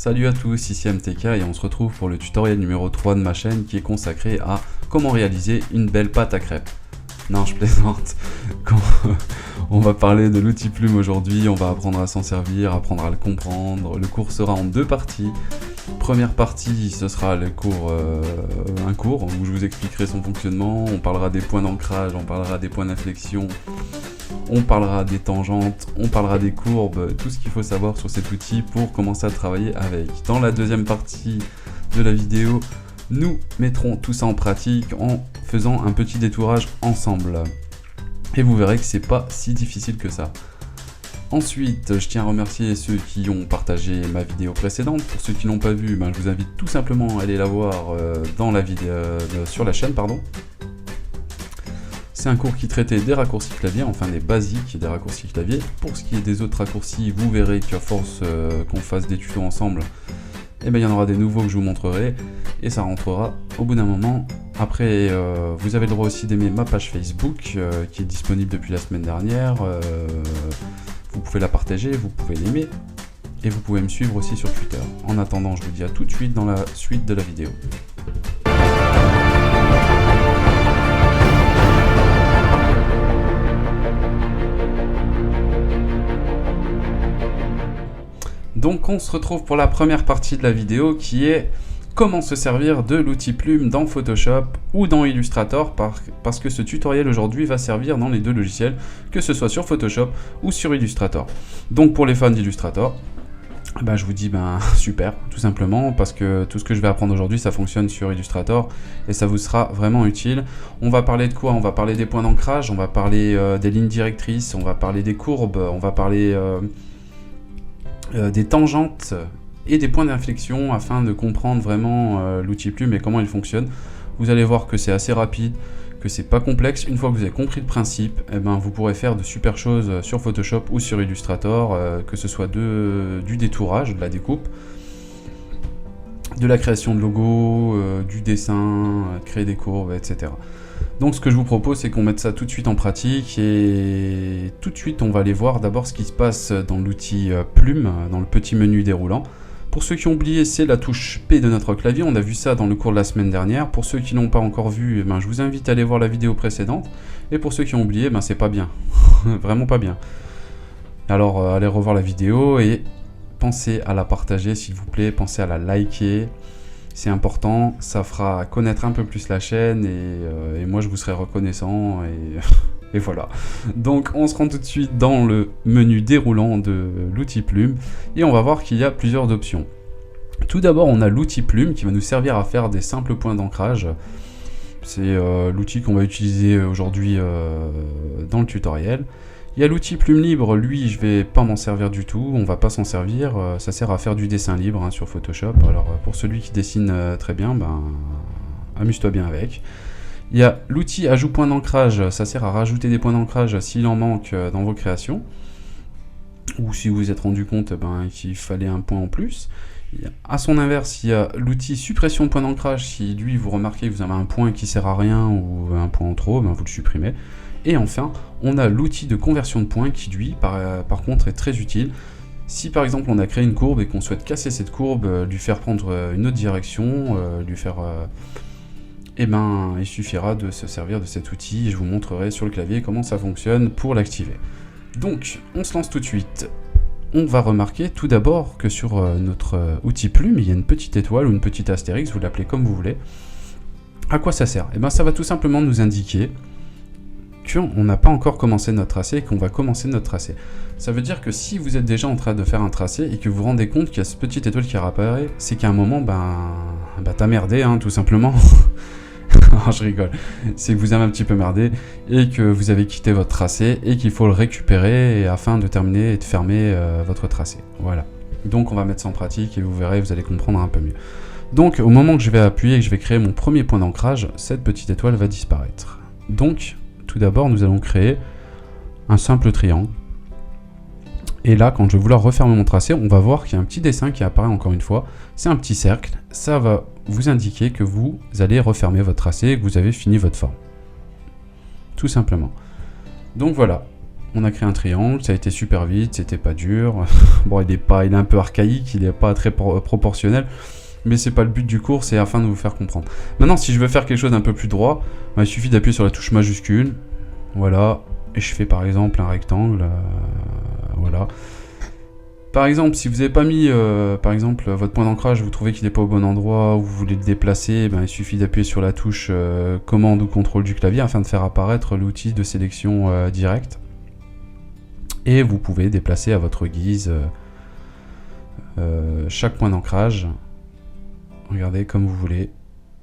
Salut à tous, ici MTK et on se retrouve pour le tutoriel numéro 3 de ma chaîne qui est consacré à comment réaliser une belle pâte à crêpes. Non, je plaisante. On va parler de l'outil Plume aujourd'hui, on va apprendre à s'en servir, apprendre à le comprendre. Le cours sera en deux parties. Première partie, ce sera un cours où je vous expliquerai son fonctionnement, on parlera des points d'ancrage, on parlera des points d'inflexion, on parlera des tangentes, on parlera des courbes, tout ce qu'il faut savoir sur cet outil pour commencer à travailler avec. Dans la deuxième partie de la vidéo, nous mettrons tout ça en pratique en faisant un petit détourage ensemble. Et vous verrez que c'est pas si difficile que ça. Ensuite, je tiens à remercier ceux qui ont partagé ma vidéo précédente. Pour ceux qui n'ont pas vu, je vous invite tout simplement à aller la voir dans la vidéo, sur la chaîne, pardon. C'est un cours qui traitait des raccourcis clavier, enfin des basiques des raccourcis clavier. Pour ce qui est des autres raccourcis, vous verrez qu'à force qu'on fasse des tutos ensemble, il y en aura des nouveaux que je vous montrerai et ça rentrera au bout d'un moment. Après, vous avez le droit aussi d'aimer ma page Facebook qui est disponible depuis la semaine dernière. Vous pouvez la partager, vous pouvez l'aimer et vous pouvez me suivre aussi sur Twitter. En attendant, je vous dis à tout de suite dans la suite de la vidéo. Donc on se retrouve pour la première partie de la vidéo qui est comment se servir de l'outil Plume dans Photoshop ou dans Illustrator parce que ce tutoriel aujourd'hui va servir dans les deux logiciels, que ce soit sur Photoshop ou sur Illustrator. Donc pour les fans d'Illustrator, je vous dis super, tout simplement, parce que tout ce que je vais apprendre aujourd'hui ça fonctionne sur Illustrator et ça vous sera vraiment utile. On va parler de quoi? On va parler des points d'ancrage, on va parler des lignes directrices, on va parler des courbes, on va parler des tangentes et des points d'inflexion afin de comprendre vraiment l'outil Plume et comment il fonctionne. Vous allez voir que c'est assez rapide, que c'est pas complexe. Une fois que vous avez compris le principe, vous pourrez faire de super choses sur Photoshop ou sur Illustrator, que ce soit du détourage, de la découpe, de la création de logos, du dessin, créer des courbes, etc. Donc ce que je vous propose, c'est qu'on mette ça tout de suite en pratique et tout de suite on va aller voir d'abord ce qui se passe dans l'outil Plume, dans le petit menu déroulant. Pour ceux qui ont oublié, c'est la touche P de notre clavier, on a vu ça dans le cours de la semaine dernière. Pour ceux qui n'ont pas encore vu, je vous invite à aller voir la vidéo précédente. Et pour ceux qui ont oublié, c'est pas bien, vraiment pas bien. Alors allez revoir la vidéo et pensez à la partager s'il vous plaît, pensez à la liker. C'est important, ça fera connaître un peu plus la chaîne et moi je vous serai reconnaissant et voilà. Donc on se rend tout de suite dans le menu déroulant de l'outil Plume et on va voir qu'il y a plusieurs options. Tout d'abord on a l'outil Plume qui va nous servir à faire des simples points d'ancrage. C'est l'outil qu'on va utiliser aujourd'hui dans le tutoriel. Il y a l'outil Plume Libre, lui je vais pas m'en servir du tout, on va pas s'en servir, ça sert à faire du dessin libre sur Photoshop, alors pour celui qui dessine très bien, amuse-toi bien avec. Il y a l'outil Ajout point d'ancrage, ça sert à rajouter des points d'ancrage s'il en manque dans vos créations, ou si vous vous êtes rendu compte qu'il fallait un point en plus. À son inverse, il y a l'outil Suppression de point d'ancrage, si lui vous remarquez que vous avez un point qui sert à rien ou un point en trop, vous le supprimez. Et enfin, on a l'outil de conversion de points qui lui, par contre, est très utile. Si par exemple on a créé une courbe et qu'on souhaite casser cette courbe, lui faire prendre une autre direction, il suffira de se servir de cet outil et je vous montrerai sur le clavier comment ça fonctionne pour l'activer. Donc, on se lance tout de suite. On va remarquer tout d'abord que sur notre outil Plume, il y a une petite étoile ou une petite astérix, vous l'appelez comme vous voulez. À quoi ça sert? Ça va tout simplement nous indiquer qu'on n'a pas encore commencé notre tracé et qu'on va commencer notre tracé. Ça veut dire que si vous êtes déjà en train de faire un tracé et que vous vous rendez compte qu'il y a cette petite étoile qui réapparaît, c'est qu'à un moment, t'as merdé, tout simplement. Non, je rigole. C'est que vous avez un petit peu merdé et que vous avez quitté votre tracé et qu'il faut le récupérer afin de terminer et de fermer votre tracé. Voilà. Donc on va mettre ça en pratique et vous verrez, vous allez comprendre un peu mieux. Donc au moment que je vais appuyer et que je vais créer mon premier point d'ancrage, cette petite étoile va disparaître. Donc, tout d'abord, nous allons créer un simple triangle. Et là, quand je vais vouloir refermer mon tracé, on va voir qu'il y a un petit dessin qui apparaît encore une fois. C'est un petit cercle. Ça va vous indiquer que vous allez refermer votre tracé et que vous avez fini votre forme. Tout simplement. Donc voilà. On a créé un triangle, ça a été super vite, c'était pas dur. Bon, il est un peu archaïque, il est pas très proportionnel, mais c'est pas le but du cours, c'est afin de vous faire comprendre. Maintenant, si je veux faire quelque chose d'un peu plus droit, il suffit d'appuyer sur la touche majuscule, voilà, et je fais par exemple un rectangle, voilà. Par exemple, si vous n'avez pas mis par exemple, votre point d'ancrage, vous trouvez qu'il n'est pas au bon endroit, ou vous voulez le déplacer, il suffit d'appuyer sur la touche commande ou contrôle du clavier afin de faire apparaître l'outil de sélection directe. Et vous pouvez déplacer à votre guise chaque point d'ancrage, regardez comme vous voulez.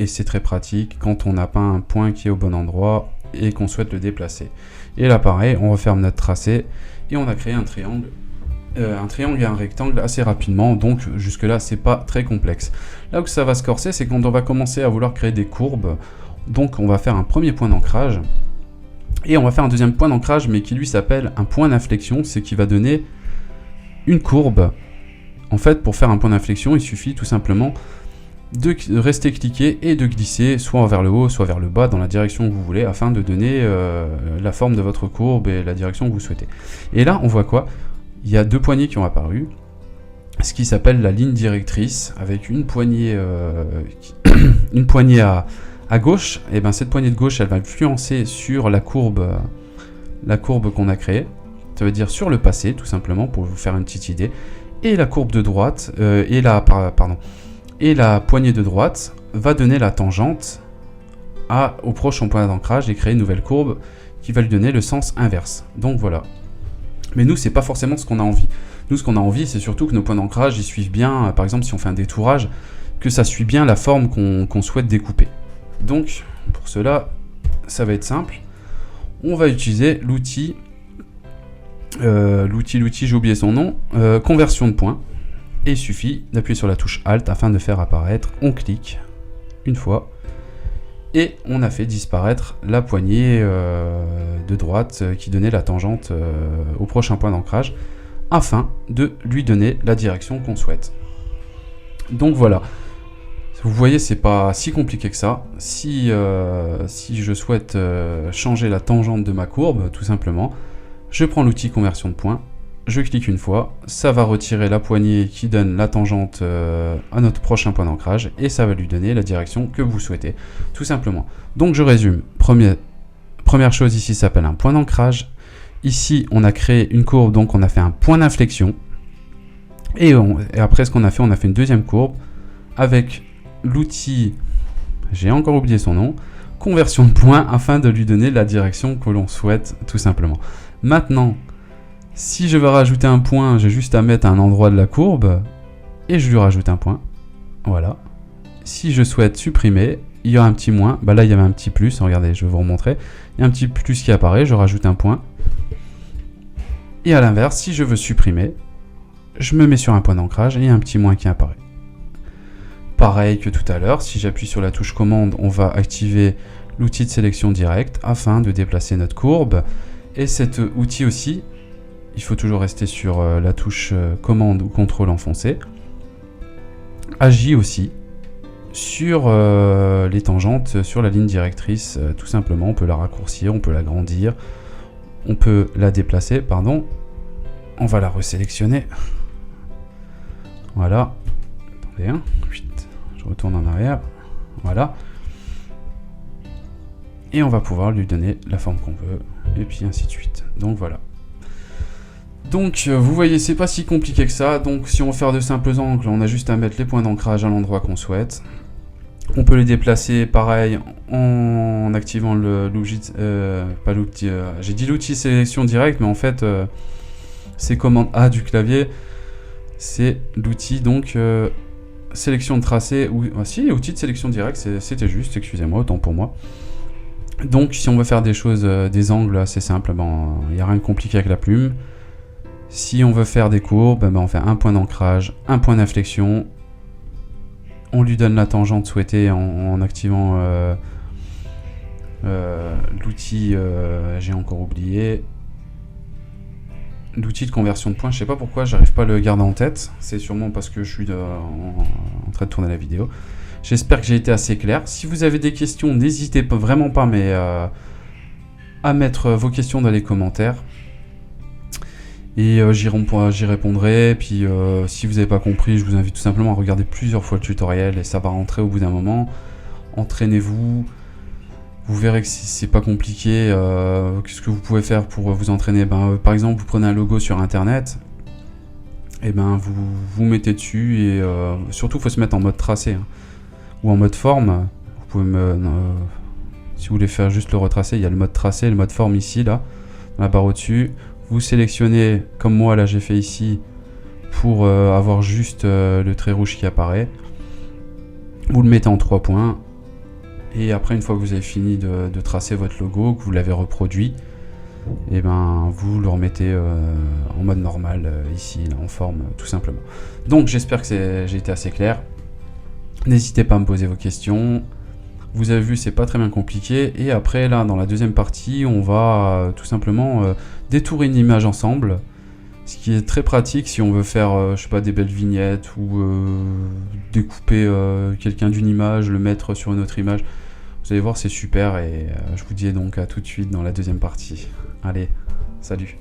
Et c'est très pratique quand on n'a pas un point qui est au bon endroit et qu'on souhaite le déplacer. Et là pareil, on referme notre tracé et on a créé un triangle et un rectangle assez rapidement, donc jusque là c'est pas très complexe. Là où ça va se corser, c'est quand on va commencer à vouloir créer des courbes. Donc on va faire un premier point d'ancrage et on va faire un deuxième point d'ancrage, mais qui lui s'appelle un point d'inflexion, c'est qui va donner une courbe. En fait, pour faire un point d'inflexion, il suffit tout simplement de rester cliqué et de glisser soit vers le haut, soit vers le bas dans la direction que vous voulez, afin de donner la forme de votre courbe et la direction que vous souhaitez. Et là, on voit quoi? Il y a deux poignées qui ont apparu, ce qui s'appelle la ligne directrice, avec une poignée, à gauche. Et bien cette poignée de gauche, elle va influencer sur la courbe qu'on a créée. Ça veut dire sur le passé, tout simplement, pour vous faire une petite idée. Et la courbe de droite, et la poignée de droite va donner la tangente au prochain point d'ancrage et créer une nouvelle courbe qui va lui donner le sens inverse. Donc voilà. Mais nous, c'est pas forcément ce qu'on a envie. Nous, ce qu'on a envie, c'est surtout que nos points d'ancrage, ils suivent bien, par exemple, si on fait un détourage, que ça suit bien la forme qu'on souhaite découper. Donc, pour cela, ça va être simple. On va utiliser l'outil, j'ai oublié son nom, conversion de points. Et il suffit d'appuyer sur la touche Alt afin de faire apparaître, on clique une fois, et on a fait disparaître la poignée de droite qui donnait la tangente au prochain point d'ancrage, afin de lui donner la direction qu'on souhaite. Donc voilà, vous voyez, c'est pas si compliqué que ça. Si je souhaite changer la tangente de ma courbe, tout simplement, je prends l'outil conversion de points, je clique une fois, ça va retirer la poignée qui donne la tangente à notre prochain point d'ancrage et ça va lui donner la direction que vous souhaitez, tout simplement. Donc je résume, première chose ici s'appelle un point d'ancrage. Ici on a créé une courbe, donc on a fait un point d'inflexion. Et après ce qu'on a fait, on a fait une deuxième courbe avec l'outil, j'ai encore oublié son nom, conversion de points afin de lui donner la direction que l'on souhaite, tout simplement. Maintenant, si je veux rajouter un point, j'ai juste à mettre à un endroit de la courbe et je lui rajoute un point. Voilà. Si je souhaite supprimer, il y aura un petit moins. Bah là, il y avait un petit plus. Regardez, je vais vous remontrer. Il y a un petit plus qui apparaît. Je rajoute un point. Et à l'inverse, si je veux supprimer, je me mets sur un point d'ancrage et il y a un petit moins qui apparaît. Pareil que tout à l'heure, si j'appuie sur la touche commande, on va activer l'outil de sélection directe afin de déplacer notre courbe. Et cet outil aussi, il faut toujours rester sur la touche commande ou contrôle enfoncé, agit aussi sur les tangentes, sur la ligne directrice, tout simplement. On peut la raccourcir, on peut l'agrandir, on peut la déplacer, pardon. On va la resélectionner. Voilà. Attendez, hein. Je retourne en arrière. Voilà. Et on va pouvoir lui donner la forme qu'on veut, et puis ainsi de suite. Donc voilà. Donc vous voyez, c'est pas si compliqué que ça. Donc si on veut faire de simples angles, on a juste à mettre les points d'ancrage à l'endroit qu'on souhaite. On peut les déplacer pareil en activant l'outil, pas l'outil, j'ai dit l'outil sélection directe, mais en fait c'est commande A du clavier, c'est l'outil donc sélection de tracé, ou si, outil de sélection directe, c'était juste, excusez-moi, autant pour moi. Donc si on veut faire des choses, des angles assez simples, il n'y a rien de compliqué avec la plume. Si on veut faire des courbes, on fait un point d'ancrage, un point d'inflexion. On lui donne la tangente souhaitée en activant l'outil, j'ai encore oublié, l'outil de conversion de points. Je sais pas pourquoi j'arrive pas à le garder en tête. C'est sûrement parce que je suis en train de tourner la vidéo. J'espère que j'ai été assez clair. Si vous avez des questions, n'hésitez vraiment pas à mettre vos questions dans les commentaires. Et j'y répondrai, puis si vous n'avez pas compris, je vous invite tout simplement à regarder plusieurs fois le tutoriel et ça va rentrer au bout d'un moment. Entraînez-vous, vous verrez que c'est pas compliqué. Qu'est-ce que vous pouvez faire pour vous entraîner? Par exemple, vous prenez un logo sur internet, et vous mettez dessus, et surtout il faut se mettre en mode tracé, hein, ou en mode forme. Vous pouvez si vous voulez faire juste le retracer, il y a le mode tracé, le mode forme ici, là, dans la barre au-dessus. Vous sélectionnez, comme moi là j'ai fait ici, pour avoir juste le trait rouge qui apparaît. Vous le mettez en 3 points. Et après, une fois que vous avez fini de tracer votre logo, que vous l'avez reproduit, et vous le remettez en mode normal, ici, là, en forme, tout simplement. Donc j'espère que j'ai été assez clair. N'hésitez pas à me poser vos questions. Vous avez vu, c'est pas très bien compliqué. Et après, là, dans la deuxième partie, on va tout simplement détourer une image ensemble. Ce qui est très pratique si on veut faire, je sais pas, des belles vignettes ou découper quelqu'un d'une image, le mettre sur une autre image. Vous allez voir, c'est super et je vous dis donc à tout de suite dans la deuxième partie. Allez, salut!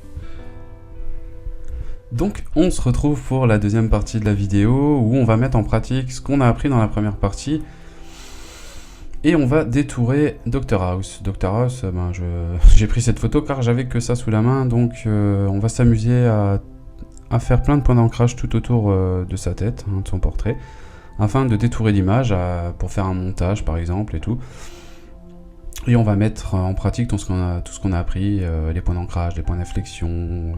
Donc on se retrouve pour la deuxième partie de la vidéo où on va mettre en pratique ce qu'on a appris dans la première partie. Et on va détourer Dr House. Dr House, j'ai pris cette photo car j'avais que ça sous la main, donc on va s'amuser à faire plein de points d'ancrage tout autour de sa tête, hein, de son portrait, afin de détourer l'image pour faire un montage par exemple et tout. Et on va mettre en pratique tout ce qu'on a appris, les points d'ancrage, les points d'inflexion.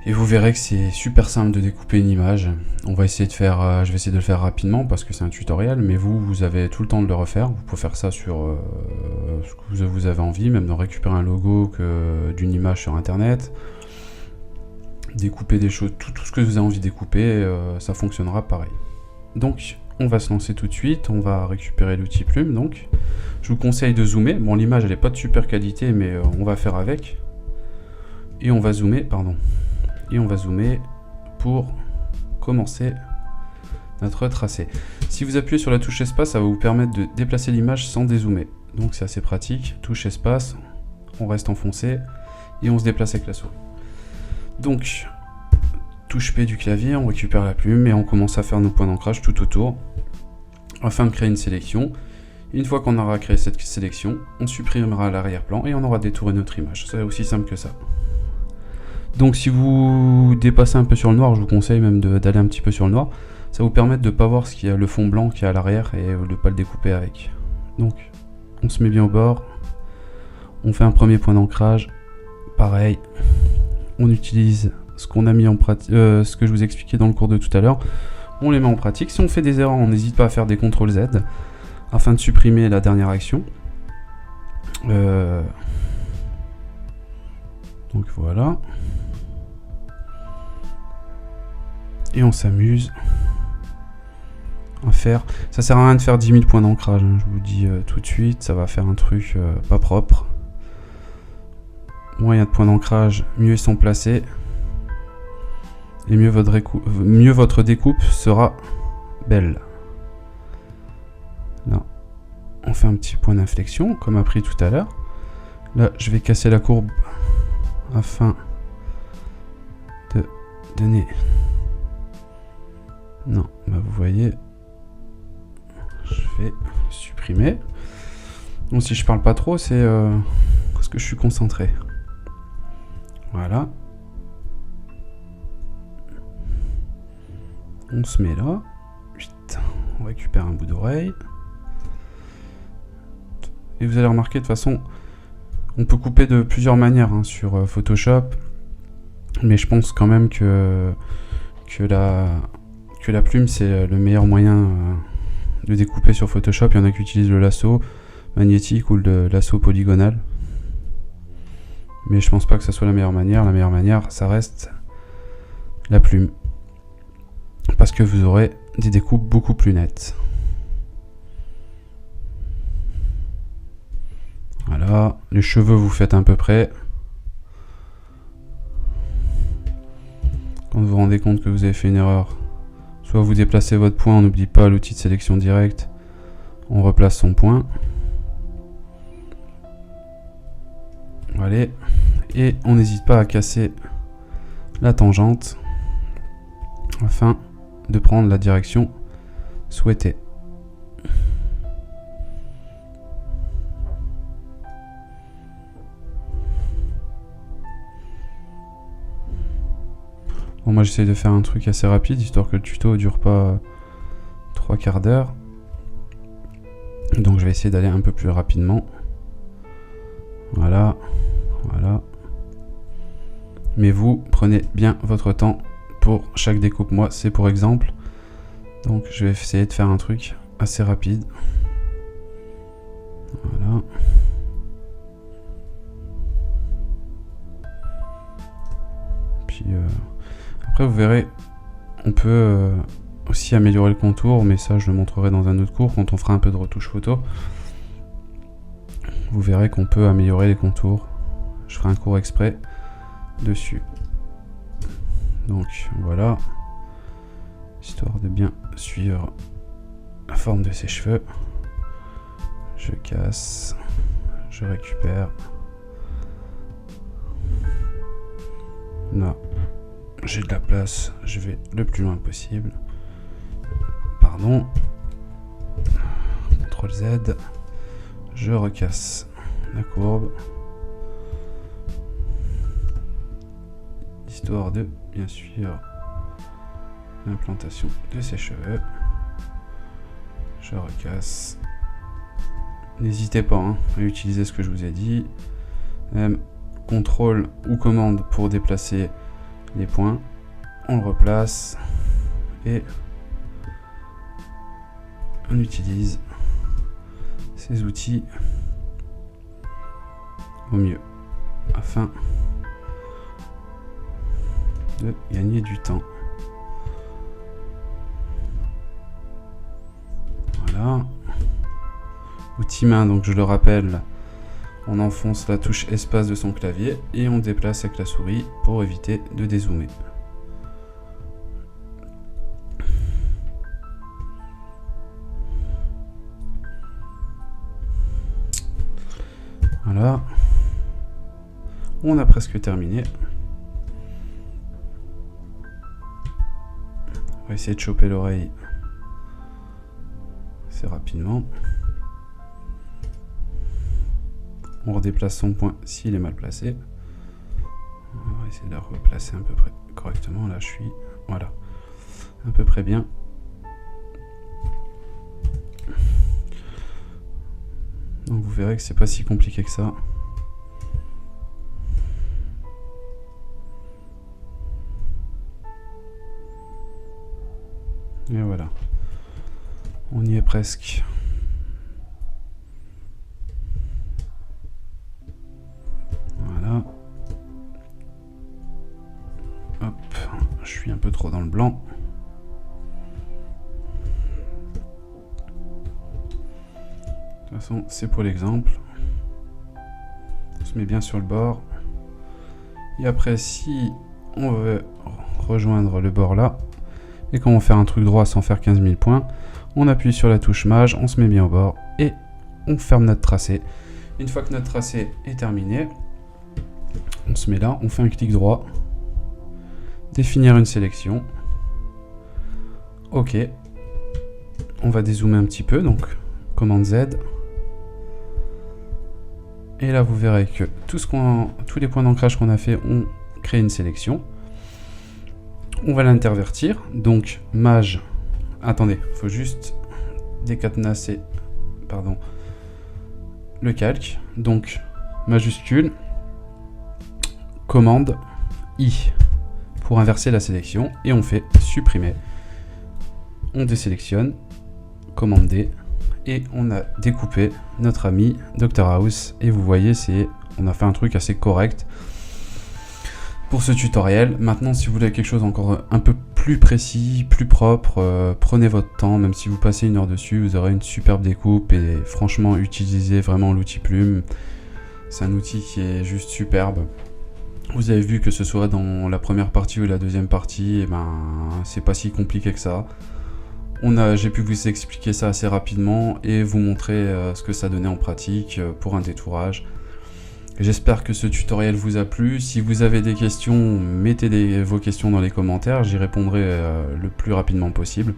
Et vous verrez que c'est super simple de découper une image. On va essayer de faire, je vais essayer de le faire rapidement parce que c'est un tutoriel, mais vous avez tout le temps de le refaire. Vous pouvez faire ça sur ce que vous avez envie, même de récupérer un logo d'une image sur internet. Découper des choses, tout ce que vous avez envie de découper, ça fonctionnera pareil. Donc on va se lancer tout de suite, on va récupérer l'outil plume. Donc je vous conseille de zoomer. Bon, l'image elle n'est pas de super qualité, mais on va faire avec. Et on va zoomer, pour commencer notre tracé. Si vous appuyez sur la touche espace, ça va vous permettre de déplacer l'image sans dézoomer. Donc c'est assez pratique. Touche espace, on reste enfoncé et on se déplace avec la souris. Donc touche P du clavier, on récupère la plume et on commence à faire nos points d'ancrage tout autour afin de créer une sélection. Une fois qu'on aura créé cette sélection, on supprimera l'arrière-plan et on aura détourné notre image. C'est aussi simple que ça. Donc si vous dépassez un peu sur le noir, je vous conseille même d'aller un petit peu sur le noir. Ça vous permet de ne pas voir ce qu'il y a, le fond blanc qui est à l'arrière et de ne pas le découper avec. Donc on se met bien au bord. On fait un premier point d'ancrage. Pareil. On utilise ce qu'on a mis en pratique, ce que je vous expliquais dans le cours de tout à l'heure. On les met en pratique. Si on fait des erreurs, on n'hésite pas à faire des CTRL Z afin de supprimer la dernière action. Donc voilà. Et on s'amuse à faire. Ça sert à rien de faire 10 000 points d'ancrage, hein, je vous dis tout de suite, ça va faire un truc pas propre. Moins il y a de points d'ancrage, mieux ils sont placés. Et mieux votre découpe sera belle. Là, on fait un petit point d'inflexion, comme appris tout à l'heure. Là, je vais casser la courbe afin de donner... Non, vous voyez, je vais supprimer. Donc si je parle pas trop, c'est parce que je suis concentré. Voilà. On se met là. On récupère un bout d'oreille. Et vous allez remarquer de toute façon, on peut couper de plusieurs manières hein, sur Photoshop. Mais je pense quand même que la plume c'est le meilleur moyen de découper sur Photoshop. Il y en a qui utilisent le lasso magnétique ou le lasso polygonal. Mais je pense pas que ça soit la meilleure manière. La meilleure manière, ça reste la plume. Parce que vous aurez des découpes beaucoup plus nettes. Voilà, les cheveux vous faites à peu près. Quand vous vous rendez compte que vous avez fait une erreur, soit vous déplacez votre point, on n'oublie pas l'outil de sélection directe, on replace son point. Allez, Et on n'hésite pas à casser la tangente afin de prendre la direction souhaitée. Bon, moi j'essaie de faire un truc assez rapide, histoire que le tuto dure pas 3 quarts d'heure. Donc je vais essayer d'aller un peu plus rapidement. Voilà, voilà. Mais vous, prenez bien votre temps pour chaque découpe. Moi, c'est pour exemple. Donc je vais essayer de faire un truc assez rapide. Voilà. Puis après vous verrez, on peut aussi améliorer le contour, mais ça je le montrerai dans un autre cours quand on fera un peu de retouche photo. Vous verrez qu'on peut améliorer les contours. Je ferai un cours exprès dessus. Donc voilà, histoire de bien suivre la forme de ses cheveux. Je casse, je récupère. Là, j'ai de la place, je vais le plus loin possible. Pardon. CTRL Z. Je recasse la courbe. Histoire de bien suivre l'implantation de ses cheveux. Je recasse. N'hésitez pas à utiliser ce que je vous ai dit. CTRL ou commande pour déplacer les points. On le replace et on utilise ces outils au mieux afin de gagner du temps. Voilà. Outil main, donc je le rappelle, on enfonce la touche espace de son clavier et on déplace avec la souris pour éviter de dézoomer. Voilà. On a presque terminé. On va essayer de choper l'oreille assez rapidement. On redéplace son point s'il est mal placé. On va essayer de le replacer à peu près correctement. Là, je suis, voilà, à peu près bien. Donc vous verrez que c'est pas si compliqué que ça. Et voilà. On y est presque. Voilà. Hop, je suis un peu trop dans le blanc. De toute façon, c'est pour l'exemple. On se met bien sur le bord. Et après, si on veut rejoindre le bord là, et qu'on veut faire un truc droit sans faire 15 000 points, on appuie sur la touche mage, on se met bien au bord, et on ferme notre tracé. Une fois que notre tracé est terminé, on se met là, on fait un clic droit, définir une sélection. Ok. On va dézoomer un petit peu, donc commande Z. Et là, vous verrez que tous les points d'ancrage qu'on a fait ont créé une sélection. On va l'intervertir. Donc, mage. Attendez, il faut juste décadenasser le calque. Donc, majuscule, commande I pour inverser la sélection. Et on fait supprimer. On désélectionne, commande D. Et on a découpé notre ami Dr House. Et vous voyez, on a fait un truc assez correct pour ce tutoriel. Maintenant, si vous voulez quelque chose encore un peu plus précis, plus propre, prenez votre temps. Même si vous passez 1 heure dessus, vous aurez une superbe découpe. Et franchement, utilisez vraiment l'outil plume. C'est un outil qui est juste superbe. Vous avez vu que ce soit dans la première partie ou la deuxième partie, et c'est pas si compliqué que ça. J'ai pu vous expliquer ça assez rapidement et vous montrer ce que ça donnait en pratique pour un détourage. J'espère que ce tutoriel vous a plu. Si vous avez des questions, mettez vos questions dans les commentaires, j'y répondrai le plus rapidement possible.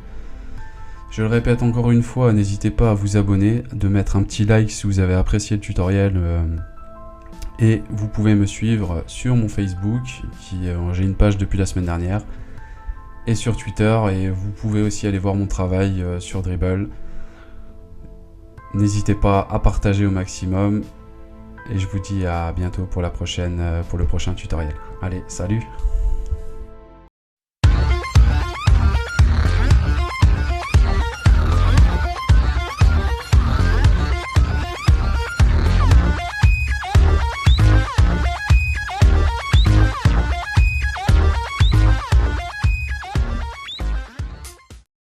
Je le répète encore une fois, n'hésitez pas à vous abonner, de mettre un petit like si vous avez apprécié le tutoriel. Et vous pouvez me suivre sur mon Facebook, j'ai une page depuis la semaine dernière, et sur Twitter, et vous pouvez aussi aller voir mon travail sur Dribbble. N'hésitez pas à partager au maximum. Et je vous dis à bientôt pour le prochain tutoriel. Allez, salut!